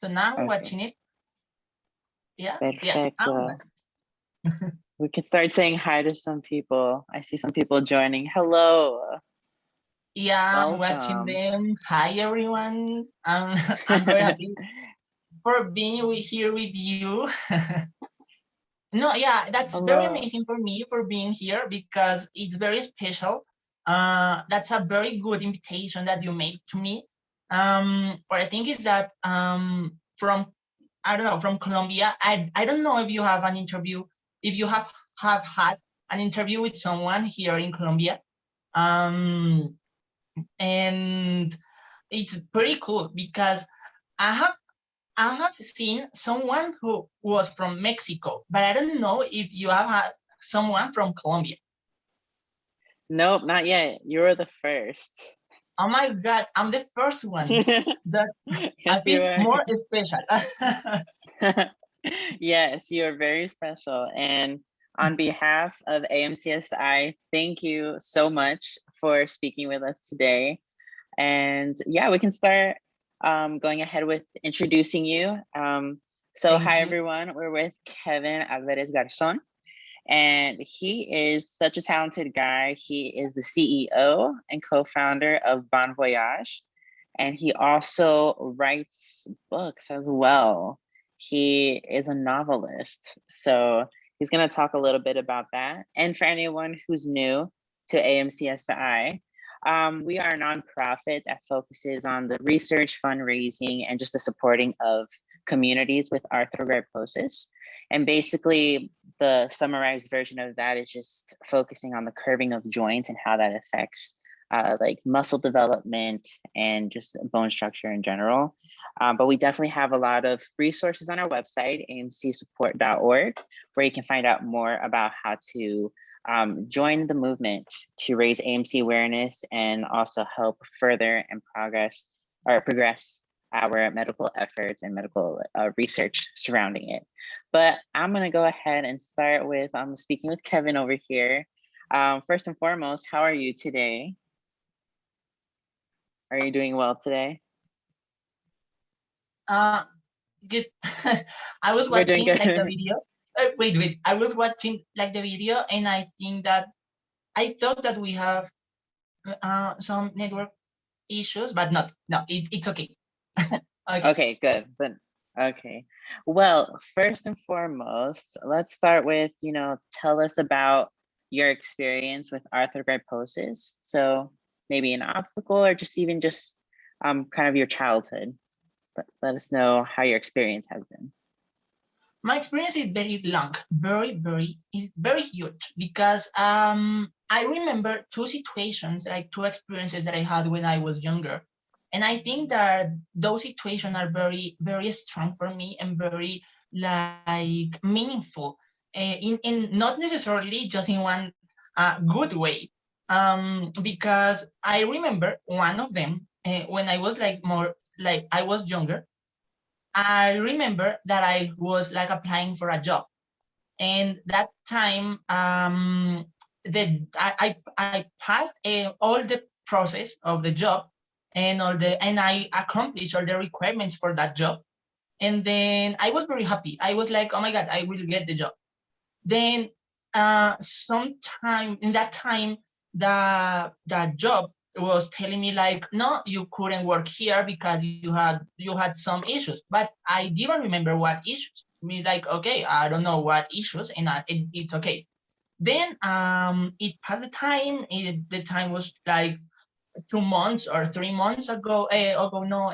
So now I'm Okay. watching it. Yeah, yeah. Perfecto. We can start saying hi to some people. I see some people joining. Hello. Yeah, I'm watching Welcome. them. Hi, everyone. I'm very happy for being here with you. No, yeah, that's very Hello. amazing for me for being here because it's very special. That's a very good invitation that you made to me. What I think is that from I don't know from Colombia. I don't know if you have an interview, if you have had an interview with someone here in Colombia. Um, and it's pretty cool because I have I have seen someone who was from Mexico, but I don't know if you have had someone from Colombia. Nope, not yet. You're the first. Oh my God, I'm the first one. That I Yes, you feel are. more special. Yes, you are very special. And on behalf of AMCSI, thank you so much for speaking with us today. And yeah, we can start going ahead with introducing you. So Thank hi, you. everyone. We're with Kevin Álvarez Garzón, and he is such a talented guy. He is the CEO and co-founder of BonVoyage, and he also writes books as well. He is a novelist. So he's going to talk a little bit about that. And for anyone who's new to AMCSI, we are a nonprofit that focuses on the research, fundraising, and just the supporting of communities with arthrogryposis. And basically, the summarized version of that is just focusing on the curving of joints and how that affects like muscle development and just bone structure in general. But we definitely have a lot of resources on our website, amcsupport.org, where you can find out more about how to join the movement to raise AMC awareness and also help further and progress our medical efforts and medical research surrounding it. But I'm gonna go ahead and start with speaking with Kevin over here. First and foremost, how are you today? Are you doing well today? Good. I was We're doing watching like the good. video. Wait. I was watching like the video, and I think that I thought that we have some network issues, but not. No, it's okay. Okay. Okay, good. But okay. Well, first and foremost, let's start with, tell us about your experience with arthrogryposis. So maybe an obstacle or just even just kind of your childhood. But let us know how your experience has been. My experience is very long, is very huge because I remember two situations, like two experiences that I had when I was younger. And I think that those situations are very, very strong for me and very like meaningful in not necessarily just in one good way. Because I remember one of them when I was like more like I was younger. I remember that I was like applying for a job, and that time I passed all the process of the job and I accomplished all the requirements for that job, and then I was very happy. I was like, oh my God, I will get the job. Then sometime in that time, the job was telling me like, no, you couldn't work here because you had some issues. But I didn't remember what issues. Me like, okay, I don't know what issues, and it's okay. Then it passed the time. The time was like 2 months or 3 months ago. No,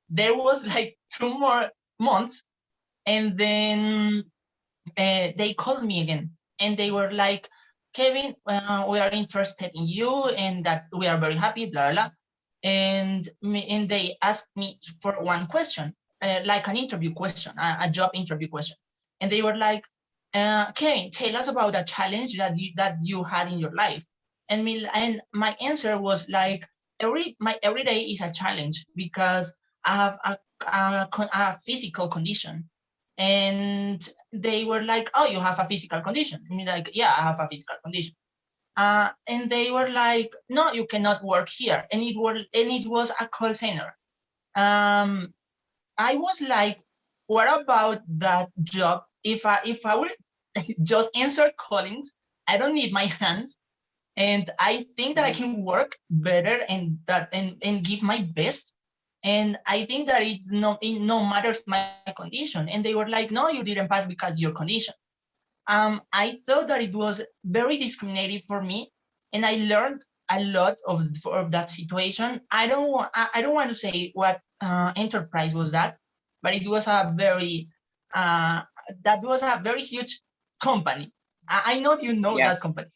there was like 2 more months, and then they called me again, and they were like, Kevin, we are interested in you and that we are very happy, blah, blah. And they asked me for one question, like an interview question, a job interview question. And they were like, Kevin, tell us about a challenge that you had in your life. And my answer was like, every day is a challenge because I have a physical condition. And they were like, oh, you have a physical condition. I mean, like, yeah, I have a physical condition. And they were like, no, you cannot work here. And it was a call center. Um, I was like, what about that job? If I would just answer callings, I don't need my hands, and I think that I can work better and give my best. And I think that it no matters my condition. And they were like, no, you didn't pass because your condition. I thought that it was very discriminating for me, and I learned a lot of that situation. I don't want to say what enterprise was that, but it was a very uh, that was a very huge company. I know you know Yeah. that company.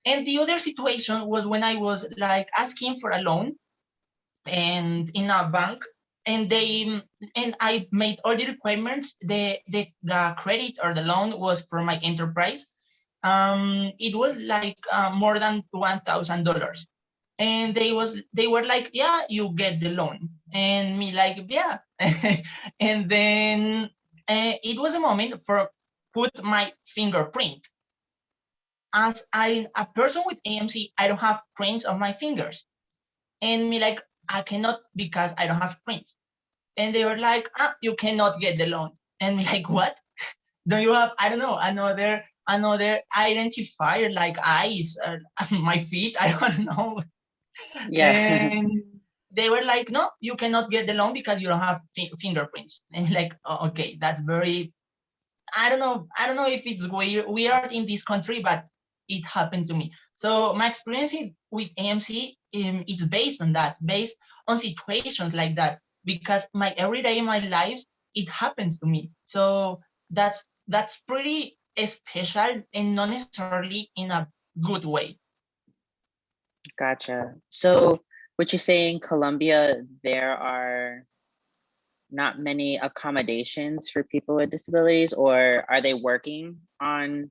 And the other situation was when I was like asking for a loan and in a bank, and I made all the requirements. The credit or the loan was from my enterprise. It was like more than $1,000, and they were like, yeah, you get the loan, and me like, yeah. And then it was a moment for put my fingerprint. As a person with AMC, I don't have prints of my fingers, and me like, I cannot because I don't have prints. And they were like, you cannot get the loan. And me like, what? Do you have, I don't know, another identifier like eyes or my feet? I don't know. Yeah. And they were like, no, you cannot get the loan because you don't have fingerprints. And like, oh, okay, that's very, I don't know if it's weird in this country, but it happened to me. So my experience with AMC, it's based on that, based on situations like that, because my everyday in my life, it happens to me. So that's pretty special and not necessarily in a good way. Gotcha. So would you say in Colombia, there are not many accommodations for people with disabilities, or are they working on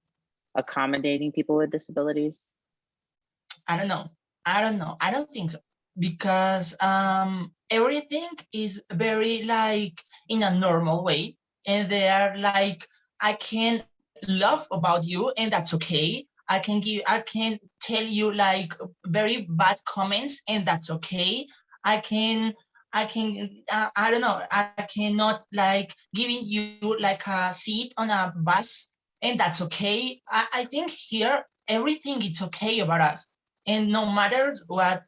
accommodating people with disabilities? I don't know. I don't know. I don't think so, because everything is very like in a normal way, and they are like, I can love about you, and that's okay. I can tell you like very bad comments, and that's okay. I can I don't know. I cannot like giving you like a seat on a bus, and that's okay. I think here everything is okay about us, and no matter what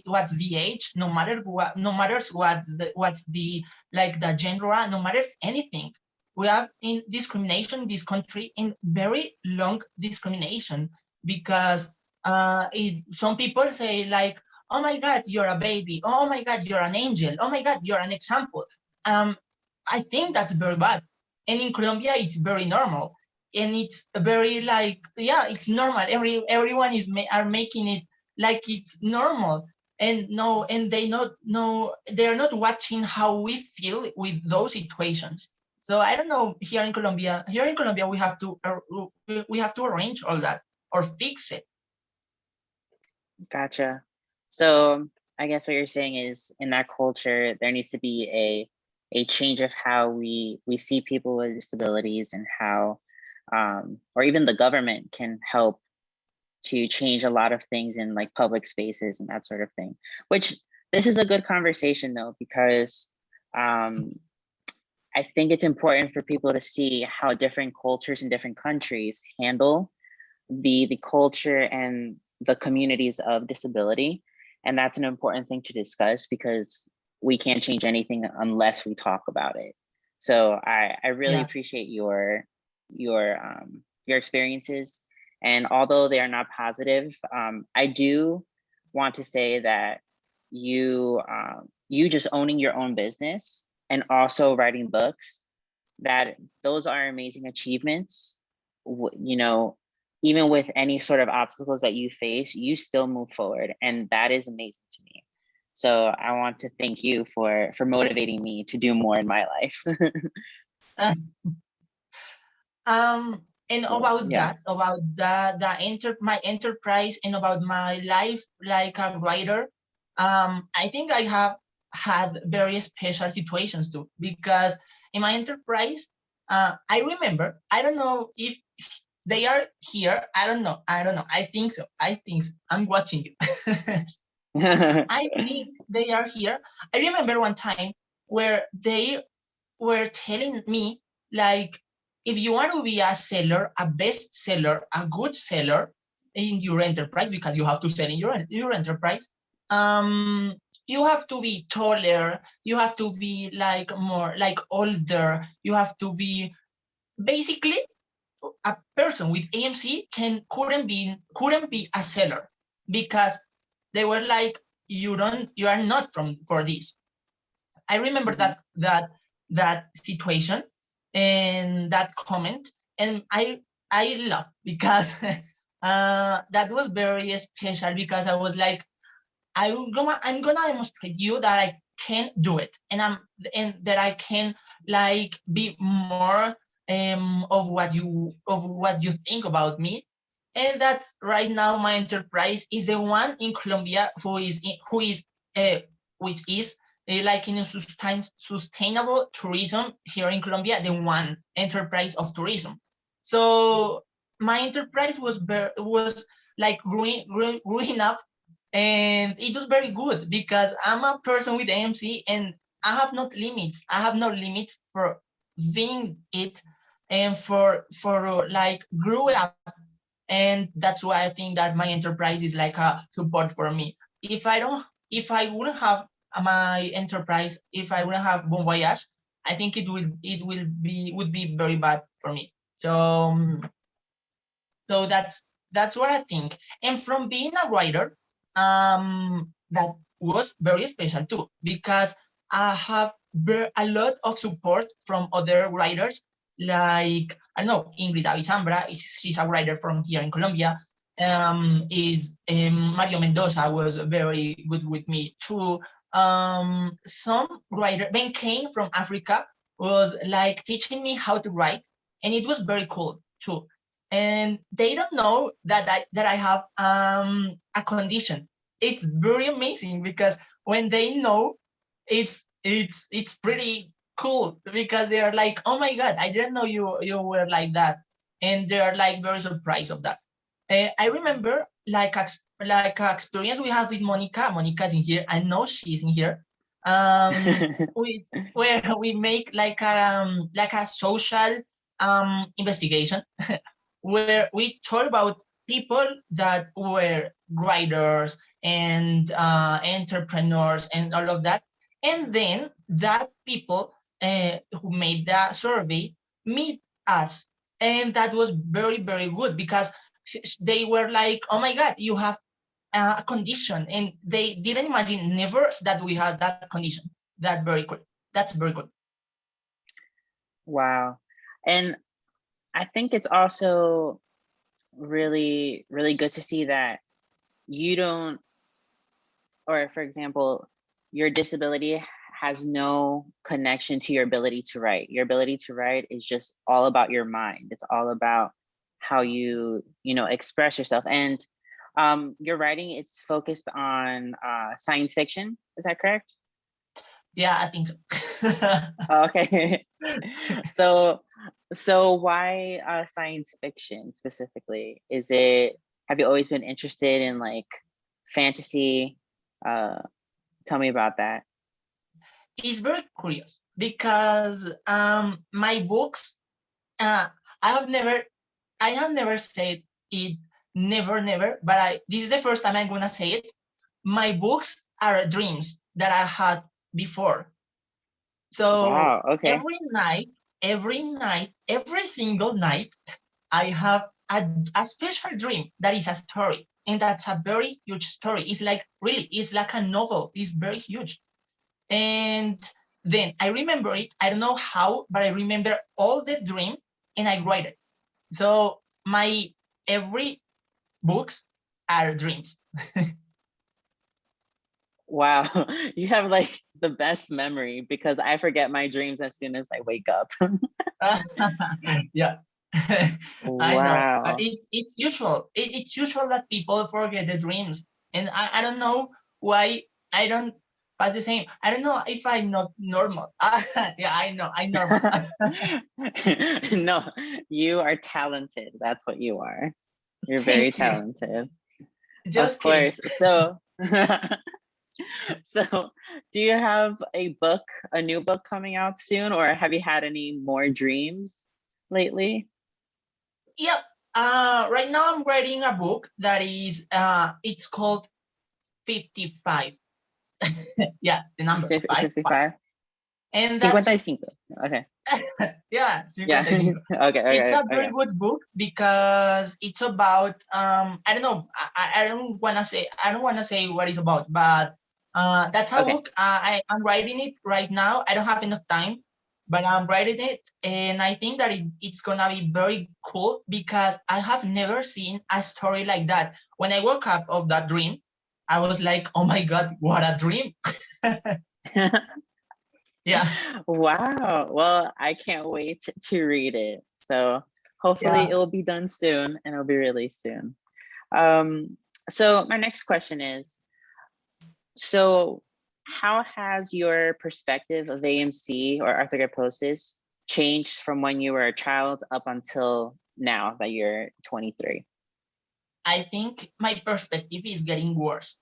what's the age, no matters what's the like the gender, no matters anything. We have in discrimination in this country, in very long discrimination, because some people say like, oh my god, you're a baby, oh my god, you're an angel, oh my god, you're an example. um I think that's very bad. And in Colombia, it's very normal. And it's very like, yeah, it's normal. Everyone are making it like it's normal. And no, and they not no, they're not watching how we feel with those situations. So I don't know. Here in Colombia, we have to arrange all that or fix it. Gotcha. So I guess what you're saying is in that culture, there needs to be a change of how we see people with disabilities, and how, or even the government can help to change a lot of things in like public spaces and that sort of thing. Which, this is a good conversation though, because I think it's important for people to see how different cultures in different countries handle the culture and the communities of disability. And that's an important thing to discuss, because we can't change anything unless we talk about it. So I really Yeah. appreciate your experiences. And although they are not positive, I do want to say that you just owning your own business and also writing books, that those are amazing achievements. You know, even with any sort of obstacles that you face, you still move forward, and that is amazing to me. So I want to thank you for motivating me to do more in my life. And about Yeah. that, about my enterprise, and about my life like a writer, I think I have had very special situations too, because in my enterprise, I remember, I don't know if they are here. I don't know. I think so. I'm watching you. I think they are here. I remember one time where they were telling me, like, if you want to be a seller, a best seller, a good seller in your enterprise, because you have to sell in your enterprise, you have to be taller, you have to be like more like older, you have to be basically a person with AMC couldn't be a seller, because they were like, you are not from for this. I remember that situation and that comment, and I love, because that was very special, because I was like, I'm gonna demonstrate you that I can do it, and that I can like be more of what you think about me, and that's right now my enterprise is the one in Colombia uh, which is like in a sustainable tourism here in Colombia, the one enterprise of tourism. So my enterprise was like growing up, and it was very good, because I'm a person with AMC, and I have no limits. I have no limits for being it, and for like grew up. And that's why I think that my enterprise is like a support for me. If I wouldn't have my enterprise, if I wouldn't have BonVoyage, I think would be very bad for me. So that's what I think. And from being a writer, that was very special too, because I have a lot of support from other writers, like, I don't know, Ingrid Avisambra, she's a writer from here in Colombia. Is Mario Mendoza was very good with me too. Some writer, Ben Kane from Africa, was like teaching me how to write, and it was very cool too. And they don't know that I have a condition. It's very amazing, because when they know, it's pretty cool, because they are like, oh my god, I didn't know you were like that, and they are like very surprised of that. I remember like a experience we have with Monica. Monica's in here. I know she's in here. Where we make like a social investigation, where we talk about people that were writers and entrepreneurs and all of that. And then that people who made the survey meet us. And that was very, very good, because they were like, oh my God, you have a condition. And they didn't imagine never that we had that condition. That's very good. That's very good. Wow. And I think it's also really, really good to see that you don't, or for example, your disability has no connection to your ability to write. Your ability to write is just all about your mind. It's all about how you express yourself. And your writing, it's focused on science fiction. Is that correct? Yeah, I think so. Okay. So why science fiction specifically? Have you always been interested in like fantasy? Tell me about that. It's very curious, because my books, I have never said it, never, but this is the first time I'm gonna say it. My books are dreams that I had before. So wow, okay. every single night, I have a special dream that is a story. And that's a very huge story. It's like a novel. It's very huge. And then I remember it. I don't know how, but I remember all the dream, and I write it. So my every books are dreams. Wow, you have like the best memory, because I forget my dreams as soon as I wake up. Yeah. I know, but Wow. it's usual. It's usual that people forget the dreams, and I don't know why I don't pass the same. I don't know if I'm not normal. Yeah, I know, I'm normal. No, you are talented. That's what you are. You're very Thank you. talented. Of Just kidding. course. So, so Do you have a new book coming out soon, or have you had any more dreams lately? Yep. Right now I'm writing a book that is it's called 55. Yeah, the number 5. 55? And that's 55. Okay. yeah, Yeah. 55. It's Okay. a very good book because it's about I don't know, I don't want to say what it's about, but that's a Okay. book. I'm writing it right now. I don't have enough time, but I'm writing it, and I think that it's gonna be very cool because I have never seen a story like that. When I woke up of that dream, I was like, oh my god, what a dream. Yeah. Wow. Well, I can't wait to read it. So hopefully Yeah. it will be done soon and it'll be released soon. So my next question is, so how has your perspective of AMC or arthrogryposis changed from when you were a child up until now that you're 23? I think my perspective is getting worse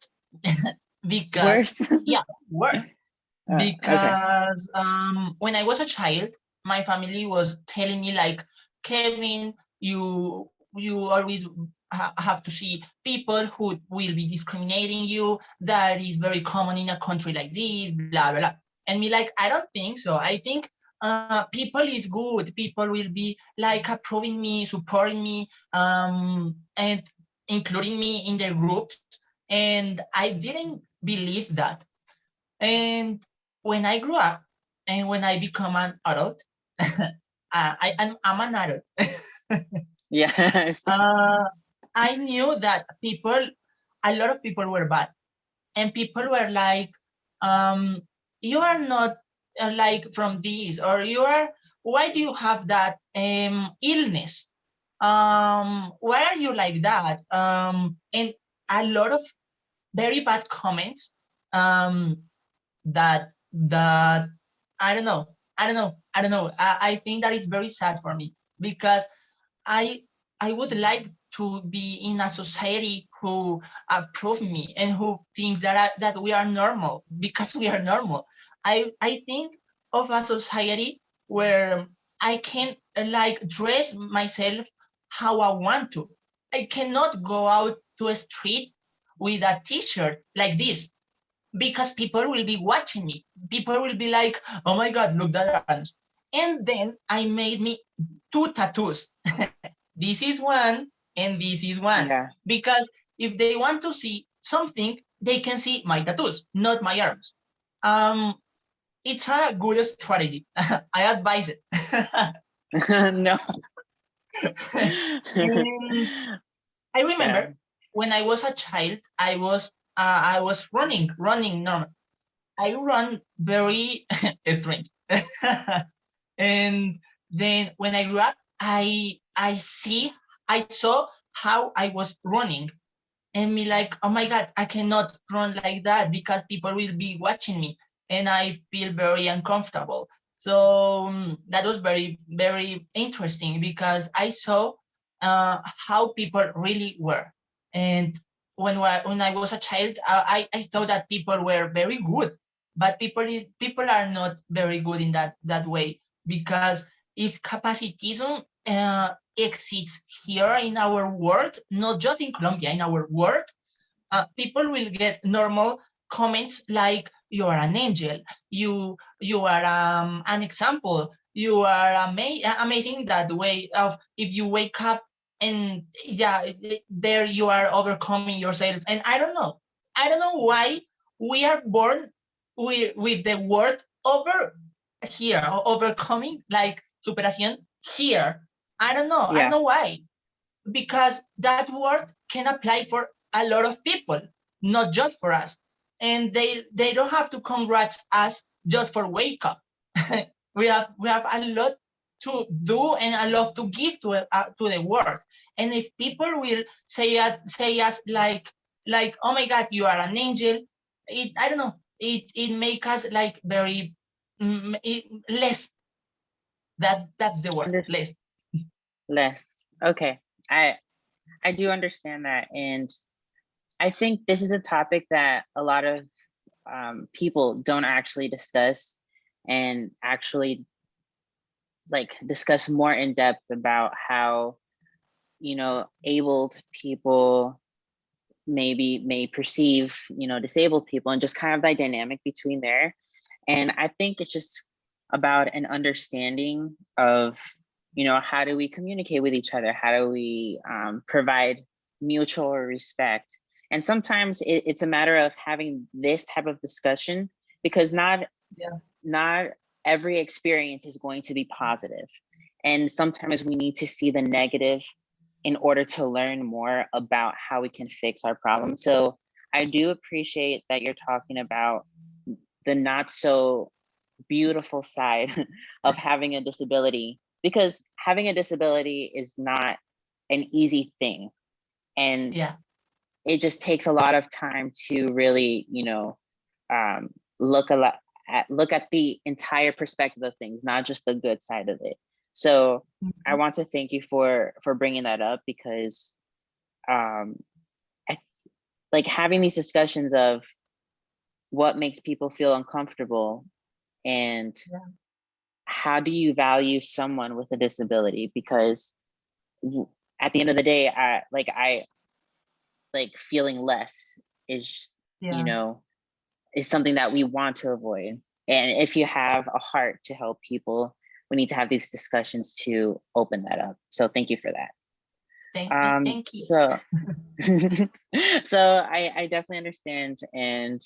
because Worse? yeah, worse Okay. because when I was a child, my family was telling me like, Kevin, you always have to see people who will be discriminating you. That is very common in a country like this, blah blah blah. And me like, I don't think so. I think people is good. People will be like approving me, supporting me, and including me in their groups. And I didn't believe that. And when I grew up and when I become an adult, I'm an adult. Yes. I knew that a lot of people were bad, and people were like, "You are not like from this, or you are. Why do you have that illness? Why are you like that?" And a lot of very bad comments that I think that is very sad for me because I I would like to be in a society who approve me and who thinks that we are normal because we are normal. I think of a society where I can like dress myself how I want to. I cannot go out to a street with a t-shirt like this because people will be watching me. People will be like, oh my God, look at arms. And then I made me 2 tattoos. This is one and this is one. Yeah. Because if they want to see something, they can see my tattoos, not my arms. It's a good strategy. I advise it. No. I remember Yeah. when I was a child, I was running normal. I run very strange. And then when I grew up, I saw how I was running and me like, oh my God, I cannot run like that because people will be watching me and I feel very uncomfortable. So that was very, very interesting because I saw how people really were. And when I was a child, I thought that people were very good, but people are not very good in that way because if capacitism exists here in our world, not just in Colombia, in our world, people will get normal comments like you are an angel, you are an example, you are amazing that way of if you wake up and yeah, there you are overcoming yourself. And I don't know why we are born with the word over here, or overcoming, like superación here. I don't know. I don't Yeah. know why. Because that word can apply for a lot of people, not just for us. And they don't have to congrats us just for wake up. we have a lot to do and a lot to give to the world. And if people will say us like oh my God, you are an angel, I don't know, it make us like very less. That's the word, less. Less. Okay. I do understand that. And I think this is a topic that a lot of people don't actually discuss and actually like discuss more in depth about how, you know, abled people may perceive, you know, disabled people, and just kind of the dynamic between there. And I think it's just about an understanding of, you know, how do we communicate with each other? How do we provide mutual respect? And sometimes it's a matter of having this type of discussion, because not every experience is going to be positive. And sometimes we need to see the negative in order to learn more about how we can fix our problems. So I do appreciate that you're talking about the not so beautiful side of having a disability, because having a disability is not an easy thing. And it just takes a lot of time to really, you know, look at the entire perspective of things, not just the good side of it. So I want to thank you for bringing that up, because like having these discussions of what makes people feel uncomfortable and how do you value someone with a disability, because at the end of the day, I feeling less is, you know, is something that we want to avoid. And if you have a heart to help people, we need to have these discussions to open that up. So thank you for that. Thank you. So I definitely understand. And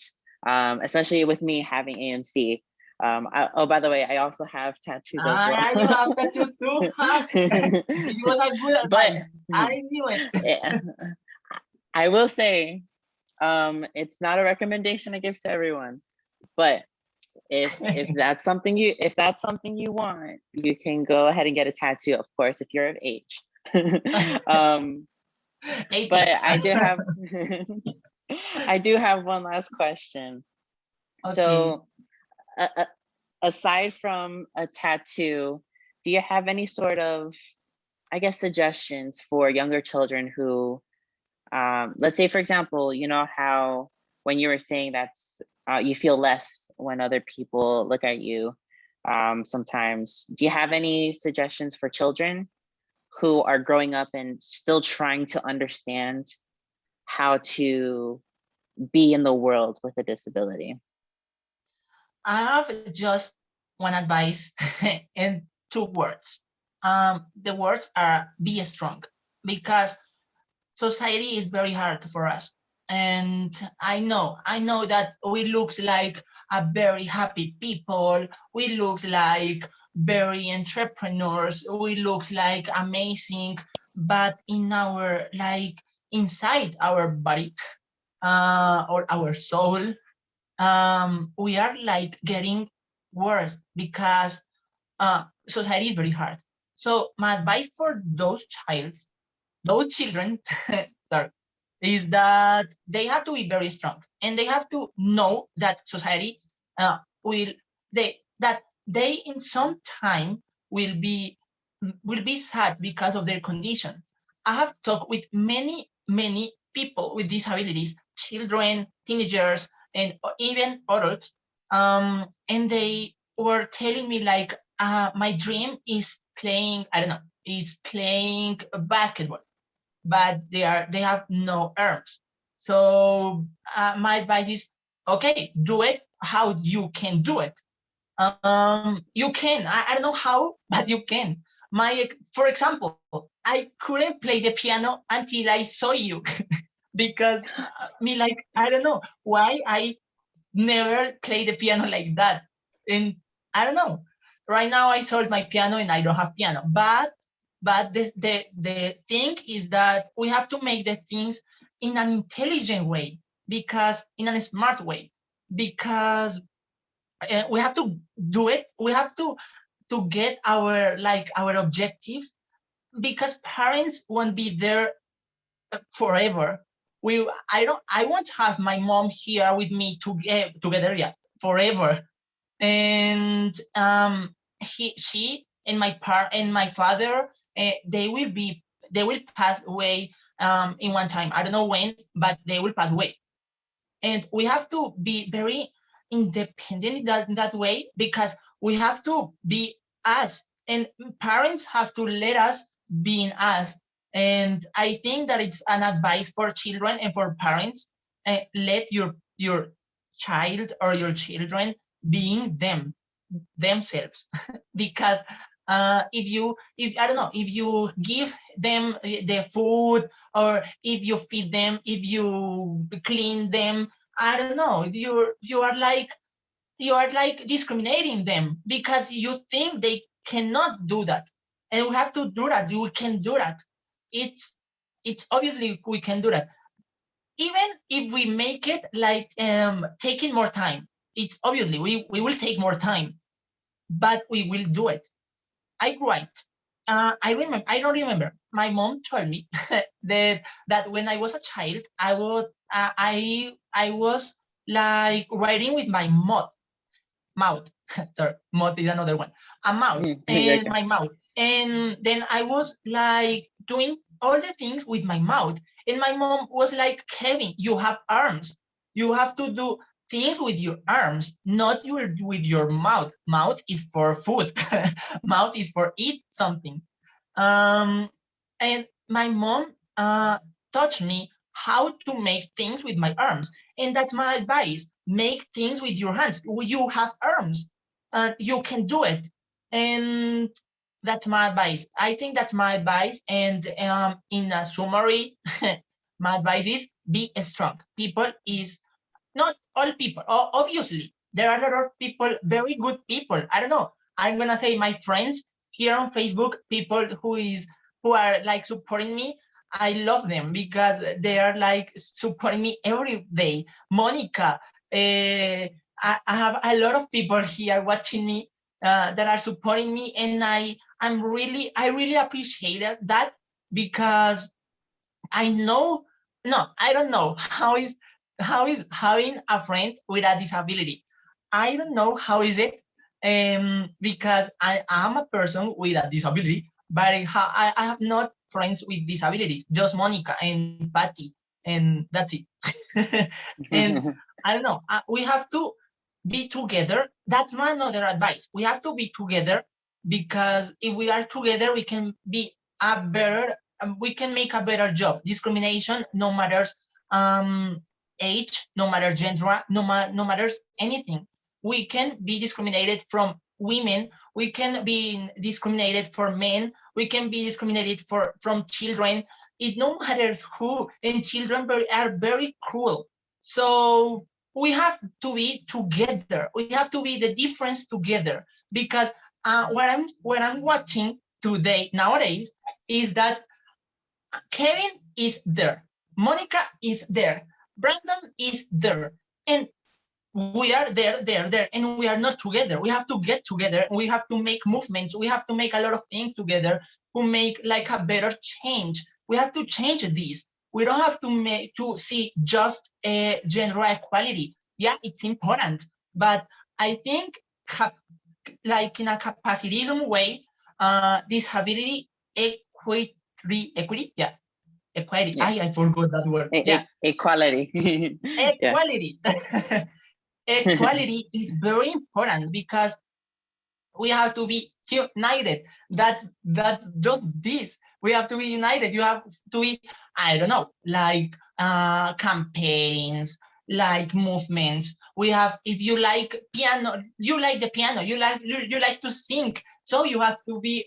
especially with me having AMC. Oh, by the way, I also have tattoos as well. You have tattoos too? It was a good advice. I knew it. Yeah. I will say, it's not a recommendation I give to everyone, but if that's something you want, you can go ahead and get a tattoo, of course, if you're of age. But I do have one last question. Okay. So aside from a tattoo, do you have any sort of, I guess, suggestions for younger children who, let's say, for example, you know how when you were saying that's you feel less when other people look at you sometimes, do you have any suggestions for children who are growing up and still trying to understand how to be in the world with a disability? I have just one advice in 2 words. The words are be strong, because society is very hard for us. And I know that we look like a very happy people. We look like very entrepreneurs. We look like amazing, but in our, like inside our body or our soul, we are like getting worse, because society is very hard. So my advice for those children sorry, is that they have to be very strong, and they have to know that society that they in some time will be sad because of their condition. I have talked with many people with disabilities, children, teenagers, and even adults, and they were telling me like, my dream is playing, I don't know, is playing basketball, but they have no arms. So my advice is, okay, do it how you can do it. You can, I don't know how, but you can. For example, I couldn't play the piano until I saw you because I don't know why I never played the piano like that. And I don't know, right now I sold my piano and I don't have piano, but the thing is that we have to make the things in an intelligent way, because in a smart way, because we have to do it. We have to get our objectives, because parents won't be there forever. I won't have my mom here with me together forever. And she and my father, they will pass away in one time. I don't know when, but they will pass away. And we have to be very independent in that way, because we have to be us, and parents have to let us being us. And I think that it's an advice for children and for parents. Let your child or your children being themselves. Because if I don't know, if you give them the food, or if you feed them, if you clean them, I don't know, you are like discriminating them, because you think they cannot do that. And we have to do that. We can do that. It's obviously we can do that, even if we make it like taking more time. It's obviously we will take more time, but we will do it. I write. I remember. I don't remember. My mom told me that when I was a child, I was like writing with my mouth. Sorry, mouth is another one. A mouth and my mouth, and then I was like doing all the things with my mouth. And my mom was like, Kevin, you have arms. You have to do things with your arms, not with your mouth. Mouth is for food. Mouth is for eat something. And my mom taught me how to make things with my arms. And that's my advice. Make things with your hands. You have arms. You can do it. And that's my advice. I think that's my advice. And in a summary, my advice is be strong. People is not all people. Obviously, there are a lot of people, very good people. I don't know. I'm gonna say my friends here on Facebook, people who are like supporting me. I love them because they are like supporting me every day. Monica, I have a lot of people here watching me that are supporting me, and I really appreciate that, because I know, no, I don't know how is having a friend with a disability. I don't know how is it, because I am a person with a disability, but I have not friends with disabilities, just Monica and Patty, and that's it. And I don't know, we have to be together. That's my another advice. We have to be together, because if we are together, we can be a better, we can make a better job. Discrimination, no matters age, no matter gender, no matters anything. We can be discriminated from women. We can be discriminated for men. We can be discriminated from children. It no matters who. And children are very cruel. So we have to be together. We have to be the difference together, because what I'm watching today nowadays is that Kevin is there, Monica is there, Brandon is there, and we are there, and we are not together. We have to get together. We have to make movements. We have to make a lot of things together to make like a better change. We have to change this. We don't have to see just gender equality. Yeah, it's important, but I think like in a capacitism way, disability equity, yeah, equality. Yeah. I forgot that word. Yeah, Equality. equality. Equality is very important, because we have to be united. That's just this. We have to be united. You have to be, I don't know, like campaigns, like movements. We have, if you like piano, you like the piano, you like to sing. So you have to give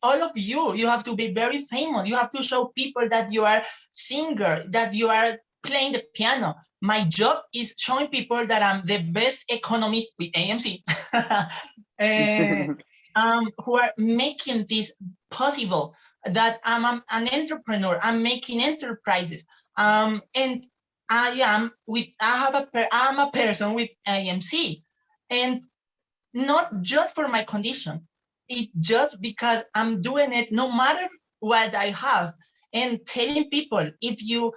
all of you have to be very famous. You have to show people that you are singer, that you are playing the piano. My job is showing people that I'm the best economist with AMC. Who are making this possible, that I'm an entrepreneur, I'm making enterprises, and I'm a person with AMC, and not just for my condition, it's just because I'm doing it no matter what I have, and telling people, if you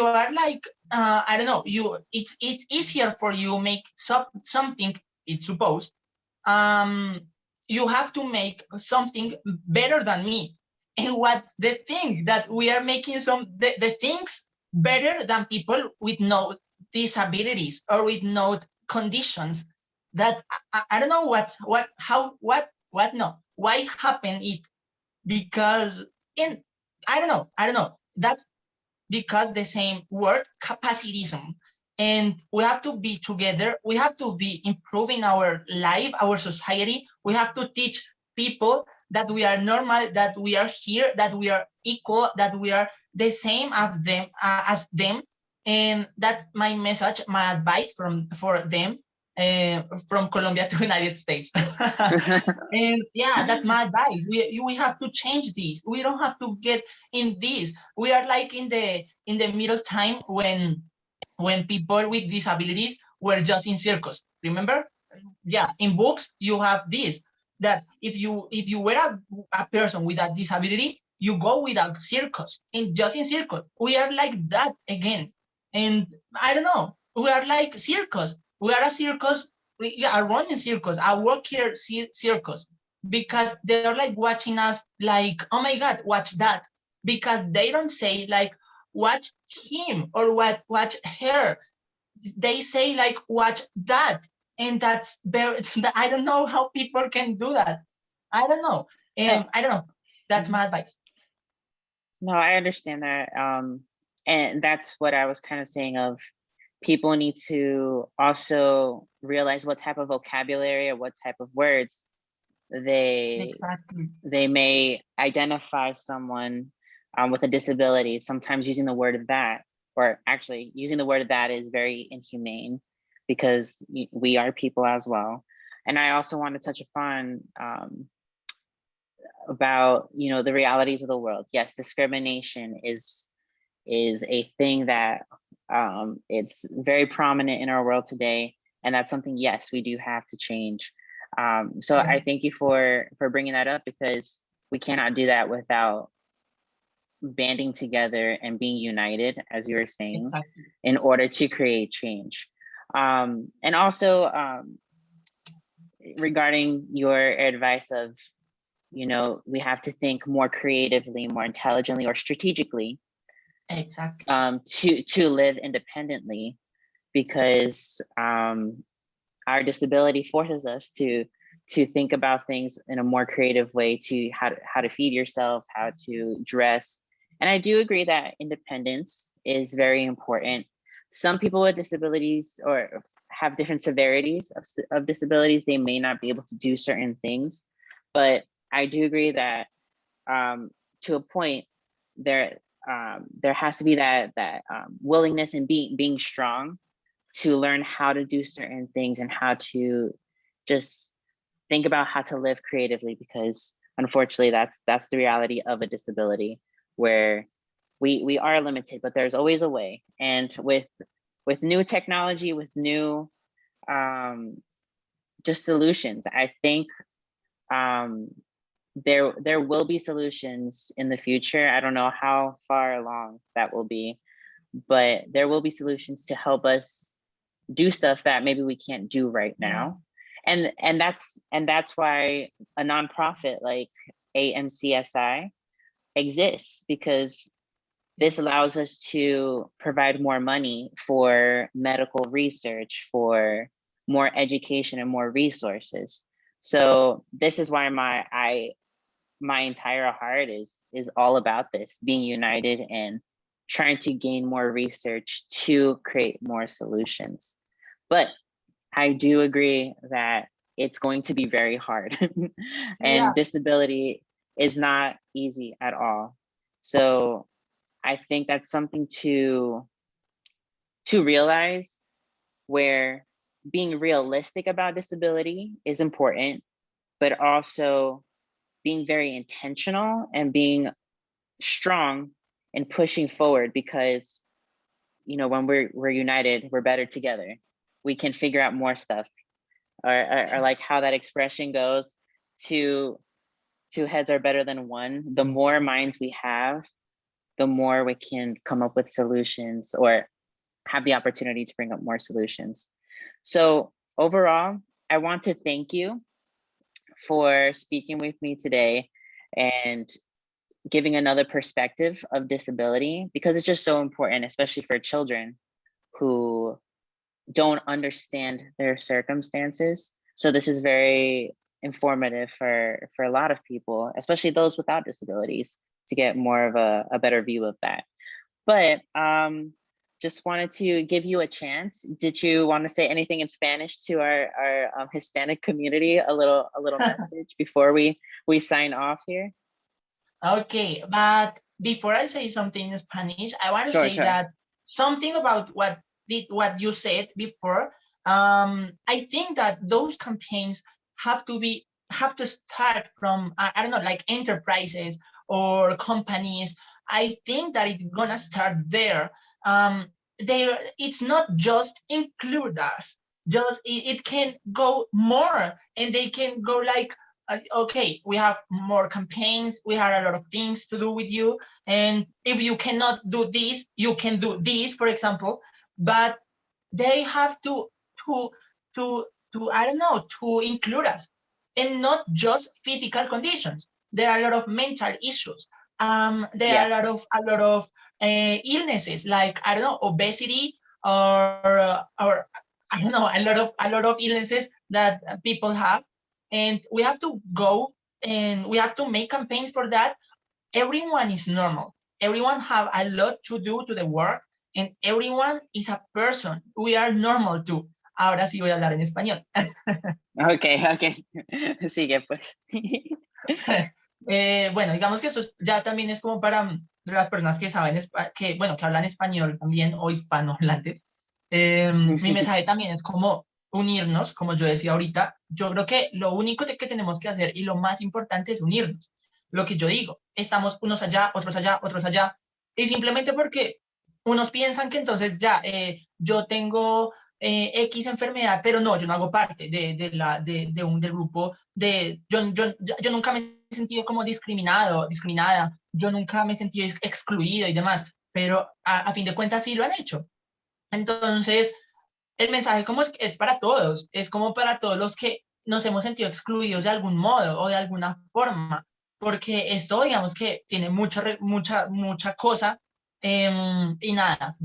are like I don't know, it's easier for you make something, it's supposed, you have to make something better than me. And what's the thing that we are making the things better than people with no disabilities or with no conditions, that I don't know why happened it, because in I don't know, that's because the same word capacitism, and we have to be together, we have to be improving our life, our society, we have to teach people that we are normal, that we are here, that we are equal, that we are the same as them. And that's my message, my advice for them, from Colombia to United States. And yeah, that's my advice. We have to change this. We don't have to get in this. We are like in the middle time when people with disabilities were just in circus. Remember? Yeah, in books you have this, that if you were a person with a disability, you go with a circus, and just in circus. We are like that again. And I don't know, we are like circus. We are a circus, we are running circus, a walk here circus, because they're like watching us like, oh my God, watch that. Because they don't say like, watch him or watch her. They say like, watch that. And that's very, I don't know how people can do that. I don't know. I don't know. That's my advice. No, I understand that. And that's what I was kind of saying of, people need to also realize what type of vocabulary or what type of words they may identify someone with a disability. Sometimes using the word that, or actually using the word that, is very inhumane, because we are people as well. And I also want to touch upon about, the realities of the world. Yes, discrimination is a thing that it's very prominent in our world today, and that's something, yes, we do have to change. So I thank you for bringing that up, because we cannot do that without banding together and being united, as you were saying, in order to create change. And also regarding your advice of, we have to think more creatively, more intelligently, or strategically, to live independently, because our disability forces us to think about things in a more creative way, to how to feed yourself, how to dress. And I do agree that independence is very important. Some people with disabilities or have different severities of disabilities, they may not be able to do certain things, but I do agree that to a point, there has to be that willingness and being strong to learn how to do certain things and how to just think about how to live creatively, because unfortunately that's the reality of a disability, where we are limited, but there's always a way. And with new technology, with new just solutions, I think there will be solutions in the future. I don't know how far along that will be, but there will be solutions to help us do stuff that maybe we can't do right now. And that's why a nonprofit like AMCSI exists, because this allows us to provide more money for medical research, for more education and more resources. So this is why my entire heart is all about this, being united and trying to gain more research to create more solutions. But I do agree that it's going to be very hard and disability is not easy at all. So I think that's something to realize, where being realistic about disability is important, but also being very intentional and being strong and pushing forward, because when we're united, we're better together. We can figure out more stuff, or like how that expression goes, two heads are better than one. The more minds we have, the more we can come up with solutions, or have the opportunity to bring up more solutions. So overall, I want to thank you for speaking with me today and giving another perspective of disability, because it's just so important, especially for children who don't understand their circumstances. So this is very informative for a lot of people, especially those without disabilities, to get more of a better view of that. But just wanted to give you a chance. Did you want to say anything in Spanish to our Hispanic community? A little message before we sign off here. Okay, but before I say something in Spanish, I want to Sure, say sure. that something about what you said before. I think that those campaigns have to start from I don't know, like enterprises or companies. I think that it's gonna start there. It's not just include us. Just it can go more, and they can go like, okay, we have more campaigns, we have a lot of things to do with you, and if you cannot do this, you can do this, for example. But they have to to I don't know, to include us, and not just physical conditions. There are a lot of mental issues. There are a lot of illnesses, like, I don't know, obesity, or I don't know, a lot of illnesses that people have, and we have to go and we have to make campaigns for that. Everyone is normal. Everyone have a lot to do to the work, and everyone is a person. We are normal too. Ahora sí voy a hablar en español. Okay. Sigue pues. Bueno, digamos que eso ya también es como para las personas que saben, que hablan español también, o hispanohablantes. Mi mensaje también es como unirnos, como yo decía ahorita. Yo creo que lo único que tenemos que hacer y lo más importante es unirnos. Lo que yo digo, estamos unos allá, otros allá, y simplemente porque unos piensan que entonces ya yo tengo X enfermedad, pero no, yo no hago parte del grupo yo nunca me he sentido como discriminada, yo nunca me he sentido excluido y demás, pero a fin de cuentas sí lo han hecho. Entonces, el mensaje como es para todos, es como para todos los que nos hemos sentido excluidos de algún modo o de alguna forma, porque esto, digamos que tiene mucha cosa, y nada,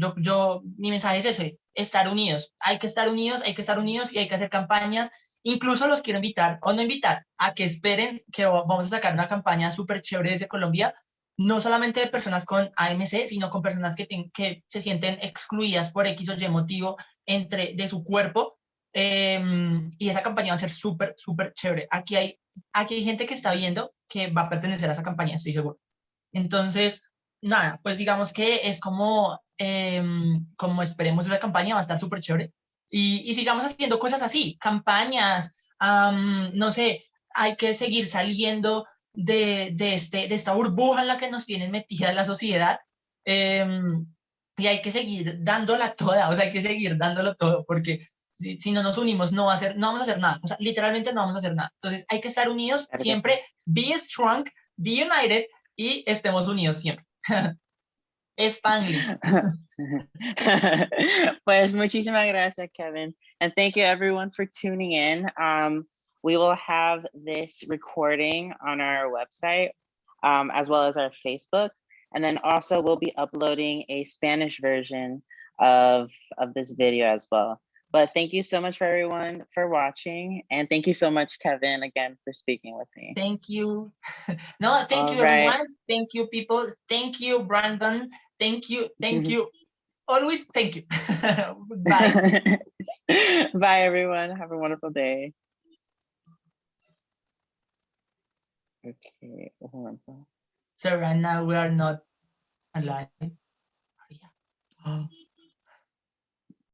mi mensaje es ese, estar unidos, hay que estar unidos, y hay que hacer campañas. Incluso los quiero invitar, o no invitar, a que esperen que vamos a sacar una campaña súper chévere desde Colombia, no solamente de personas con AMC, sino con personas que se sienten excluidas por X o Y motivo de su cuerpo, y esa campaña va a ser súper chévere. Aquí hay gente que está viendo que va a pertenecer a esa campaña, estoy seguro. Entonces, nada, pues digamos que es como esperemos la campaña, va a estar súper chévere. Y sigamos haciendo cosas así, campañas, no sé, hay que seguir saliendo de esta burbuja en la que nos tienen metida la sociedad, y hay que seguir dándola toda, o sea, hay que seguir dándolo todo, porque si no nos unimos no vamos a hacer nada, o sea, literalmente no vamos a hacer nada. Entonces hay que estar unidos siempre, be strong, be united, y estemos unidos siempre. Spanglish. Pues muchísimas gracias, Kevin. And thank you everyone for tuning in. We will have this recording on our website, as well as our Facebook. And then also we'll be uploading a Spanish version of this video as well. But thank you so much for everyone for watching. And thank you so much, Kevin, again, for speaking with me. Thank you. No, thank you, everyone. Thank you, people. Thank you, Brandon. Thank you. Always thank you. Bye. Bye, everyone. Have a wonderful day. Okay. So right now we are not alive. Yeah.